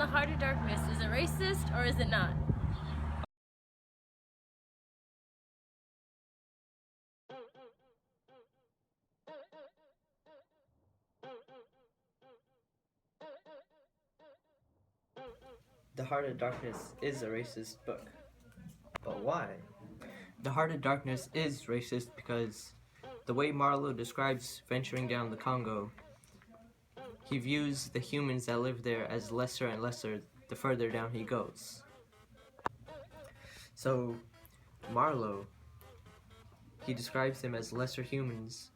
The Heart of Darkness, is it racist or is it not? The Heart of Darkness is a racist book. But why? The Heart of Darkness is racist because the way Marlowe describes venturing down the Congo, he views the humans that live there as lesser and lesser the further down he goes. So Marlowe, he describes them as lesser humans,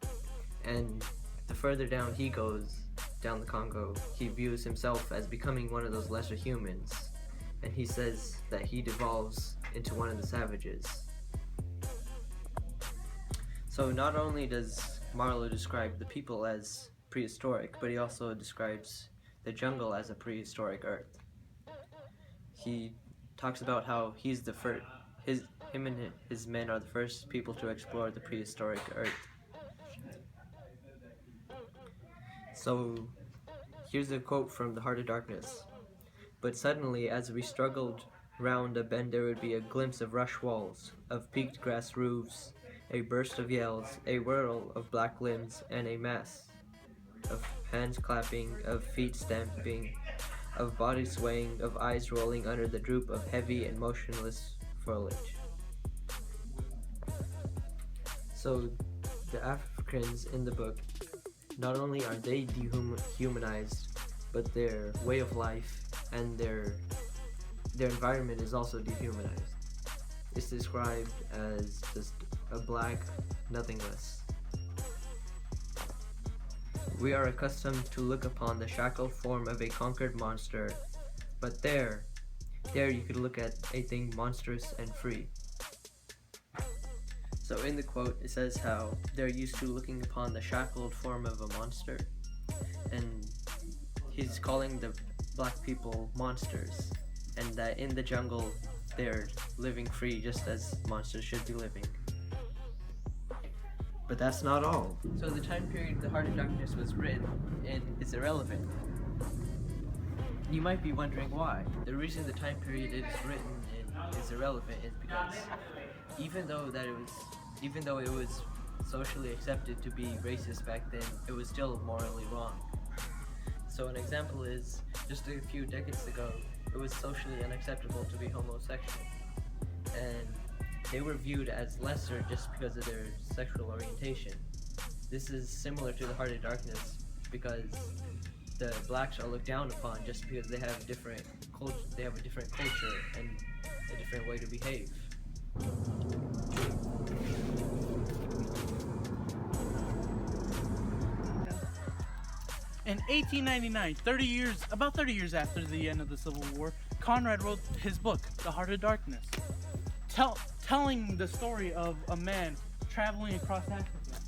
and the further down he goes down the Congo, he views himself as becoming one of those lesser humans, and he says that he devolves into one of the savages. So not only does Marlowe describe the people as prehistoric, but he also describes the jungle as a prehistoric Earth. He talks about how he's the first, him and his men are the first people to explore the prehistoric Earth. So here's a quote from The Heart of Darkness. "But suddenly, as we struggled round a bend, there would be a glimpse of rush walls, of peaked grass roofs, a burst of yells, a whirl of black limbs, and a mass of hands clapping, of feet stamping, of bodies swaying, of eyes rolling under the droop of heavy and motionless foliage." So the Africans in the book, not only are they dehumanized, but their way of life and their environment is also dehumanized. It's described as just a black nothingness. "We are accustomed to look upon the shackled form of a conquered monster, but there you could look at a thing monstrous and free." So in the quote, it says how they're used to looking upon the shackled form of a monster, and he's calling the black people monsters, and that in the jungle they're living free just as monsters should be living. But that's not all. So the time period The Heart of Darkness was written in is irrelevant. You might be wondering why. The reason the time period it is written in is irrelevant is because even though it was socially accepted to be racist back then, it was still morally wrong. So an example is, just a few decades ago, it was socially unacceptable to be homosexual, and they were viewed as lesser just because of their sexual orientation. This is similar to The Heart of Darkness because the blacks are looked down upon just because they have a different culture and a different way to behave. In 1899, about 30 years after the end of the Civil War, Conrad wrote his book, The Heart of Darkness, telling the story of a man traveling across Africa.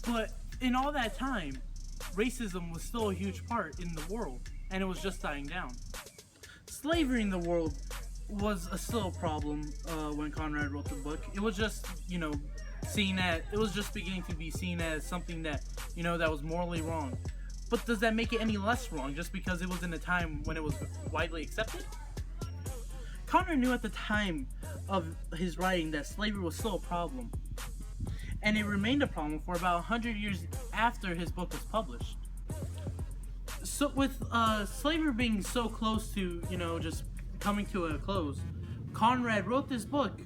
But in all that time, racism was still a huge part in the world, and it was just dying down. Slavery in the world was still a problem when Conrad wrote the book. It was just, it was just beginning to be seen as something that, that was morally wrong. But does that make it any less wrong just because it was in a time when it was widely accepted? Conrad knew at the time of his writing that slavery was still a problem, and it remained a problem for about 100 years after his book was published. So with slavery being so close to, just coming to a close, Conrad wrote this book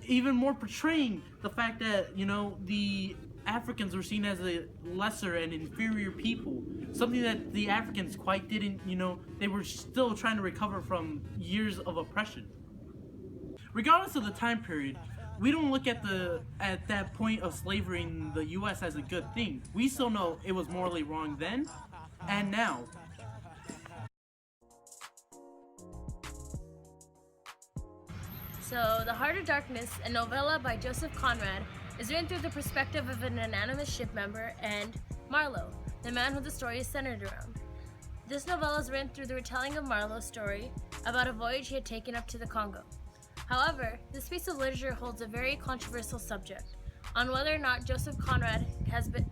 even more portraying the fact that, the Africans were seen as a lesser and inferior people, something that the Africans quite didn't, they were still trying to recover from years of oppression. Regardless of the time period, we don't look at that point of slavery in the US as a good thing. We still know it was morally wrong then and now. So, The Heart of Darkness, a novella by Joseph Conrad, is written through the perspective of an anonymous ship member and Marlowe, the man who the story is centered around. This novella is written through the retelling of Marlowe's story about a voyage he had taken up to the Congo. However, this piece of literature holds a very controversial subject on whether or not Joseph Conrad has been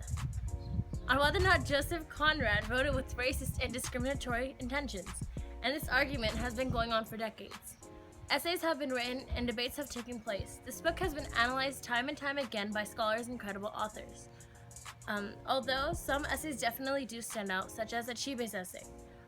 on whether or not Joseph Conrad wrote it with racist and discriminatory intentions, and this argument has been going on for decades. Essays have been written and debates have taken place. This book has been analyzed time and time again by scholars and credible authors. Although some essays definitely do stand out, such as Achibe's essay.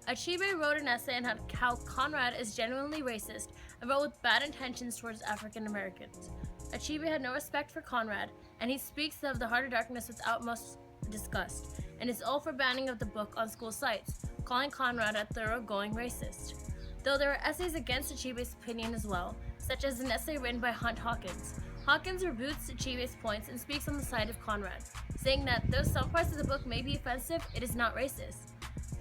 Achibe wrote an essay on how Conrad is genuinely racist and wrote with bad intentions towards African Americans. Achibe had no respect for Conrad, and he speaks of the Heart of Darkness with utmost disgust, and is all for banning of the book on school sites, calling Conrad a thoroughgoing racist. Though there are essays against Achibe's opinion as well, such as an essay written by Hunt Hawkins. Hawkins rebutes Achibe's points and speaks on the side of Conrad, saying that though some parts of the book may be offensive, it is not racist.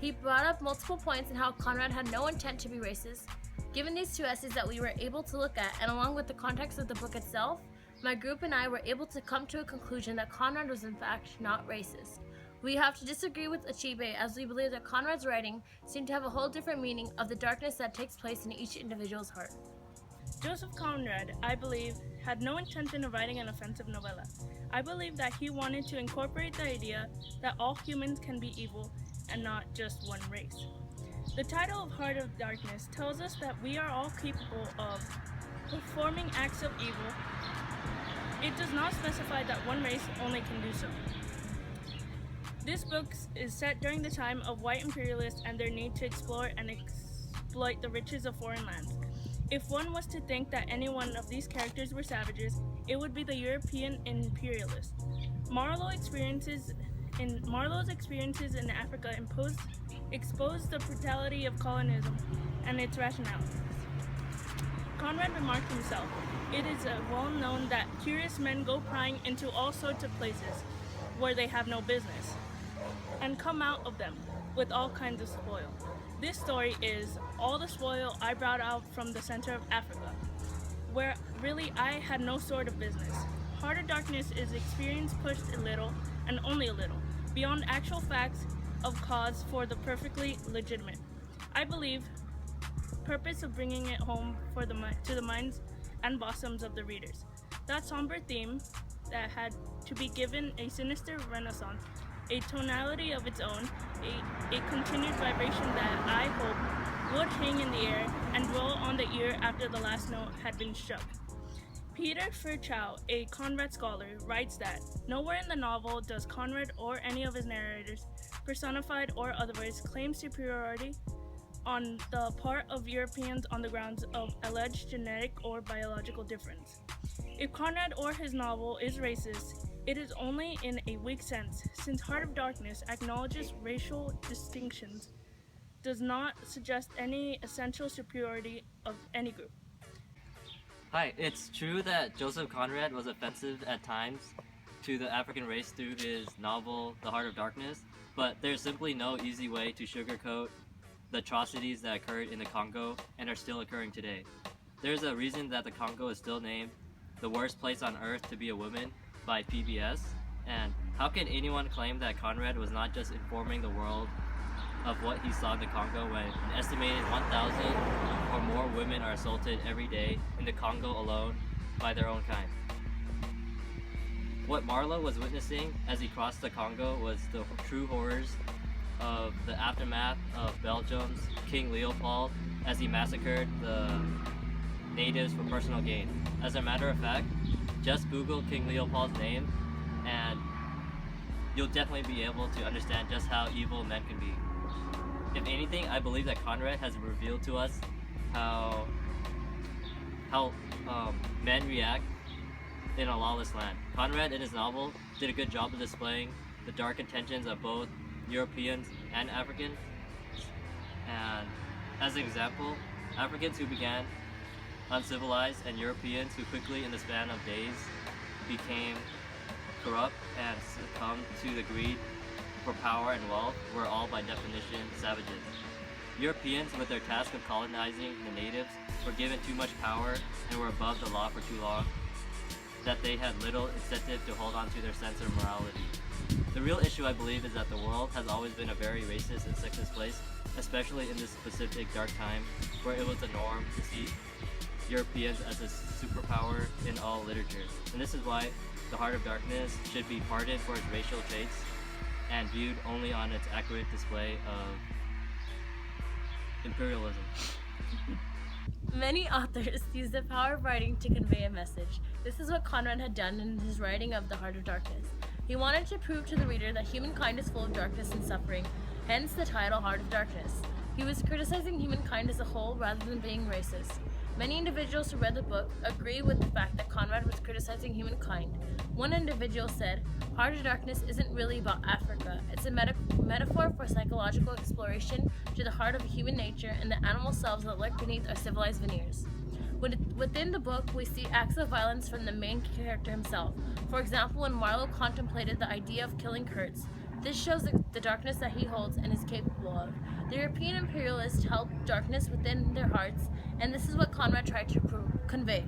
He brought up multiple points in how Conrad had no intent to be racist. Given these two essays that we were able to look at, and along with the context of the book itself, my group and I were able to come to a conclusion that Conrad was in fact not racist. We have to disagree with Achibe, as we believe that Conrad's writing seemed to have a whole different meaning of the darkness that takes place in each individual's heart. Joseph Conrad, I believe, had no intention of writing an offensive novella. I believe that he wanted to incorporate the idea that all humans can be evil and not just one race. The title of Heart of Darkness tells us that we are all capable of performing acts of evil. It does not specify that one race only can do so. This book is set during the time of white imperialists and their need to explore and exploit the riches of foreign lands. If one was to think that any one of these characters were savages, it would be the European imperialists. Marlowe's experiences in Africa exposed the brutality of colonialism and its rationalities. Conrad remarked himself, "It is well known that curious men go prying into all sorts of places where they have no business, and come out of them with all kinds of spoil. This story is all the spoil I brought out from the center of Africa, where really I had no sort of business. Heart of Darkness is experience pushed a little, and only a little, beyond actual facts of cause for the perfectly legitimate. I believe purpose of bringing it home to the minds and bosoms of the readers. That somber theme that had to be given a sinister renaissance, a tonality of its own, a continued vibration that I hope would hang in the air and dwell on the ear after the last note had been struck." Peter Fairchild, a Conrad scholar, writes that nowhere in the novel does Conrad or any of his narrators, personified or otherwise, claim superiority on the part of Europeans on the grounds of alleged genetic or biological difference. If Conrad or his novel is racist, it is only in a weak sense, since Heart of Darkness acknowledges racial distinctions, does not suggest any essential superiority of any group. Hi, it's true that Joseph Conrad was offensive at times to the African race through his novel, The Heart of Darkness, but there's simply no easy way to sugarcoat the atrocities that occurred in the Congo and are still occurring today. There's a reason that the Congo is still named the worst place on earth to be a woman by PBS, and how can anyone claim that Conrad was not just informing the world of what he saw in the Congo when an estimated 1,000 or more women are assaulted every day in the Congo alone by their own kind? What Marlowe was witnessing as he crossed the Congo was the true horrors of the aftermath of Belgium's King Leopold as he massacred the natives for personal gain. As a matter of fact, just Google King Leopold's name and you'll definitely be able to understand just how evil men can be. If anything, I believe that Conrad has revealed to us how men react in a lawless land. Conrad, in his novel, did a good job of displaying the dark intentions of both Europeans and Africans. And as an example, Africans who began uncivilized and Europeans who quickly in the span of days became corrupt and succumbed to the greed for power and wealth were all by definition savages. Europeans, with their task of colonizing the natives, were given too much power and were above the law for too long that they had little incentive to hold on to their sense of morality. The real issue, I believe, is that the world has always been a very racist and sexist place, especially in this specific dark time where it was the norm to see Europeans as a superpower in all literature. And this is why The Heart of Darkness should be pardoned for its racial traits and viewed only on its accurate display of imperialism. Many authors use the power of writing to convey a message. This is what Conrad had done in his writing of The Heart of Darkness. He wanted to prove to the reader that humankind is full of darkness and suffering, hence the title Heart of Darkness. He was criticizing humankind as a whole rather than being racist. Many individuals who read the book agree with the fact that Conrad was criticizing humankind. One individual said, Heart of Darkness isn't really about Africa. It's a metaphor for psychological exploration to the heart of human nature and the animal selves that lurk beneath our civilized veneers. Within the book, we see acts of violence from the main character himself. For example, when Marlowe contemplated the idea of killing Kurtz, this shows the darkness that he holds and is capable of. The European imperialists held darkness within their hearts, and this is what Conrad tried to convey.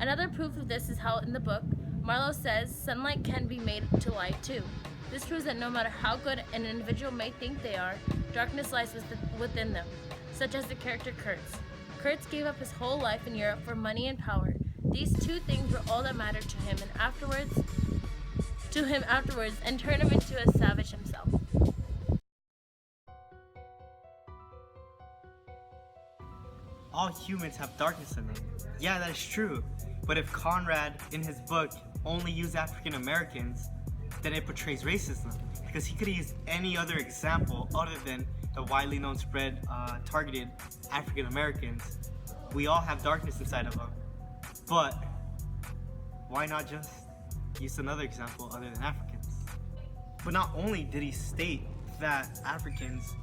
Another proof of this is how in the book, Marlowe says sunlight can be made to light too. This proves that no matter how good an individual may think they are, darkness lies within them, such as the character Kurtz. Kurtz gave up his whole life in Europe for money and power. These two things were all that mattered to him afterwards and turned him into a savage himself. All humans have darkness in them. Yeah, that is true. But if Conrad, in his book, only used African Americans, then it portrays racism. Because he could have used any other example other than the widely known spread targeted African Americans. We all have darkness inside of them. But why not just use another example other than Africans? But not only did he state that Africans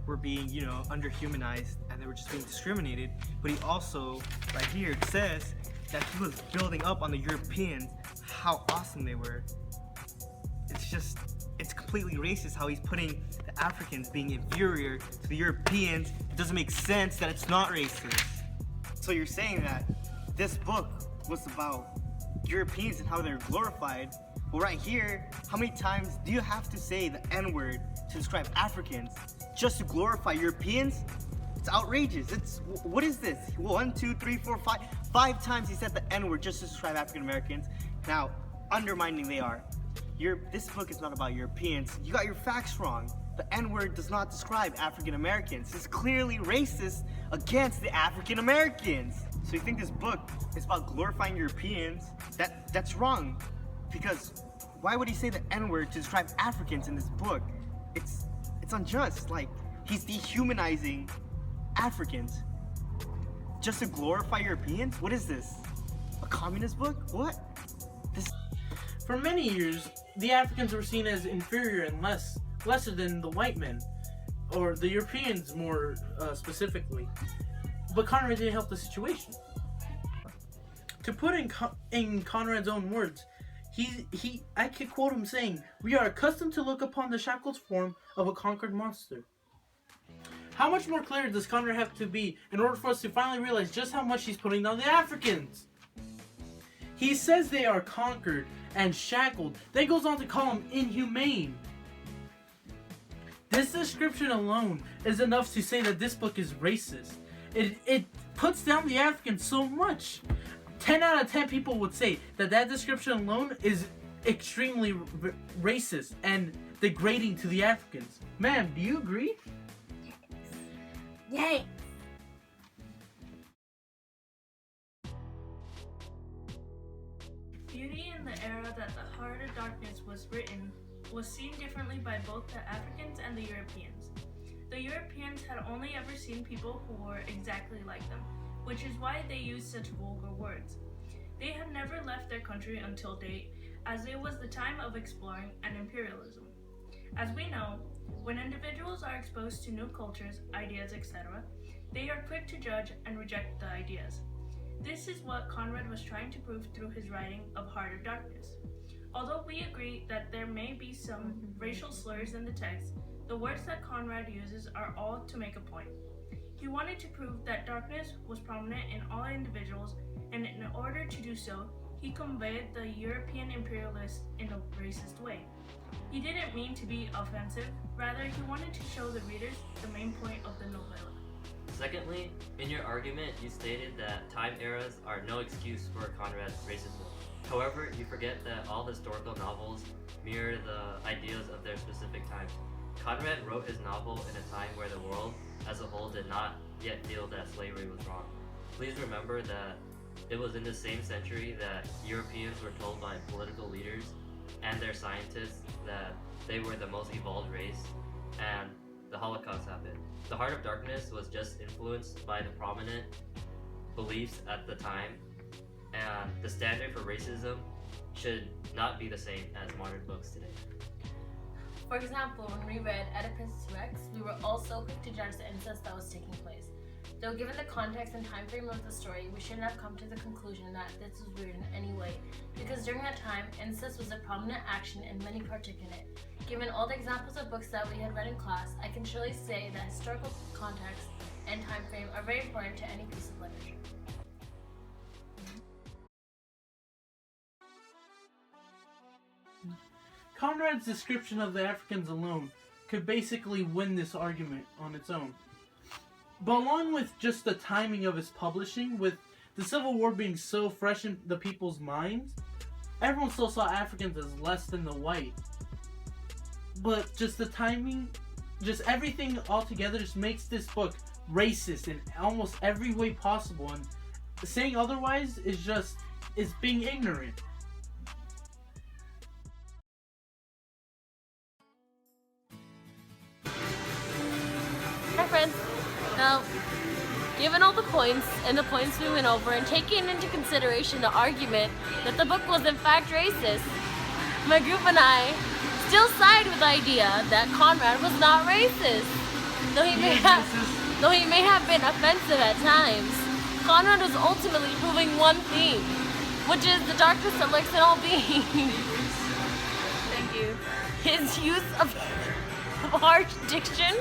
were being, underhumanized and they were just being discriminated, but he also, right here, says that he was building up on the Europeans, how awesome they were. It's completely racist how he's putting the Africans being inferior to the Europeans. It doesn't make sense that it's not racist. So you're saying that this book was about Europeans and how they're glorified. Well, right here, how many times do you have to say the N-word to describe Africans just to glorify Europeans? It's outrageous. What is this? 1, 2, 3, 4, 5. 5 times he said the N-word just to describe African Americans. Now, undermining they are. This book is not about Europeans. You got your facts wrong. The N-word does not describe African Americans. It's clearly racist against the African Americans. So you think this book is about glorifying Europeans? That's wrong. Because why would he say the N-word to describe Africans in this book? It's unjust. Like, he's dehumanizing Africans just to glorify Europeans? What is this? A communist book? What? For many years, the Africans were seen as inferior and lesser than the white men, or the Europeans more specifically. But Conrad didn't help the situation. To put in Conrad's own words, I could quote him saying, "We are accustomed to look upon the shackled form of a conquered monster." How much more clear does Conrad have to be in order for us to finally realize just how much he's putting down the Africans? He says they are conquered and shackled, then goes on to call them inhumane. This description alone is enough to say that this book is racist. It puts down the Africans so much. 10 out of 10 people would say that description alone is extremely racist and degrading to the Africans. Ma'am, do you agree? Yay! Beauty in the era that The Heart of Darkness was written was seen differently by both the Africans and the Europeans. The Europeans had only ever seen people who were exactly like them, which is why they used such vulgar words. They had never left their country until date, as it was the time of exploring and imperialism. As we know, when individuals are exposed to new cultures, ideas, etc., they are quick to judge and reject the ideas. This is what Conrad was trying to prove through his writing of Heart of Darkness. Although we agree that there may be some racial slurs in the text, the words that Conrad uses are all to make a point. He wanted to prove that darkness was prominent in all individuals, and in order to do so, he conveyed the European imperialists in a racist way. He didn't mean to be offensive, rather he wanted to show the readers the main point of the novella. Secondly, in your argument, you stated that time eras are no excuse for Conrad's racism. However, you forget that all historical novels mirror the ideas of their specific time. Conrad wrote his novel in a time where the world as a whole did not yet feel that slavery was wrong. Please remember that it was in the same century that Europeans were told by political leaders and their scientists that they were the most evolved race, and the Holocaust happened. The Heart of Darkness was just influenced by the prominent beliefs at the time, and the standard for racism should not be the same as modern books today. For example, when we read Oedipus Rex, we were all so quick to judge the incest that was taking place. Though given the context and time frame of the story, we shouldn't have come to the conclusion that this was weird in any way, because during that time, incest was a prominent action and many partook in it. Given all the examples of books that we had read in class, I can surely say that historical context and time frame are very important to any piece of literature. Conrad's description of the Africans alone could basically win this argument on its own. But along with just the timing of his publishing, with the Civil War being so fresh in the people's minds, everyone still saw Africans as less than the white. But just the timing, just everything altogether just makes this book racist in almost every way possible, and saying otherwise is being ignorant. Hi friends. Now, given all the points and the points we went over, and taking into consideration the argument that the book was in fact racist, my group and I still side with the idea that Conrad was not racist. Though he may have been offensive at times, Conrad was ultimately proving one theme, which is the darkness that lurks in all beings. Thank you. His use of harsh diction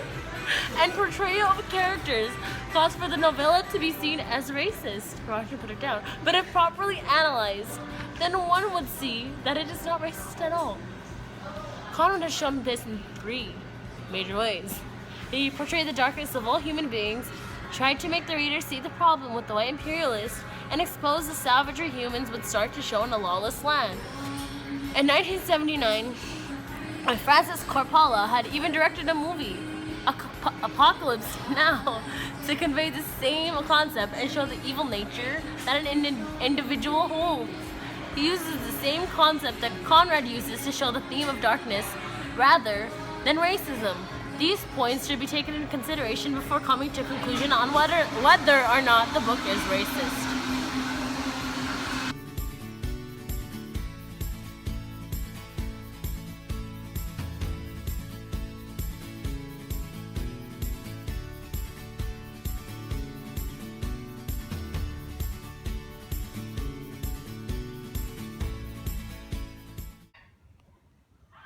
and portrayal of characters caused for the novella to be seen as racist. Or I should put it down. But if properly analyzed, then one would see that it is not racist at all. Conrad has shown this in 3 major ways. He portrayed the darkness of all human beings, tried to make the reader see the problem with the white imperialists, and exposed the savagery humans would start to show in a lawless land. In 1979, Francis Coppola had even directed a movie, Apocalypse Now, to convey the same concept and show the evil nature that an individual holds. He uses the same concept that Conrad uses to show the theme of darkness rather than racism. These points should be taken into consideration before coming to a conclusion on whether or not the book is racist.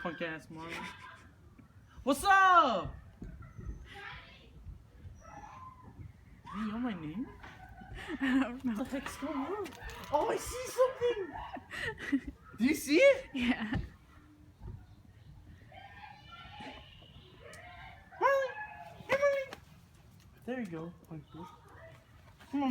Punk ass Mario. What's up? Hey, you know my name? I don't know. What the heck's going on? Oh, I see something! Do you see it? Yeah. Marley! Hey, Marley! There you go. Punk.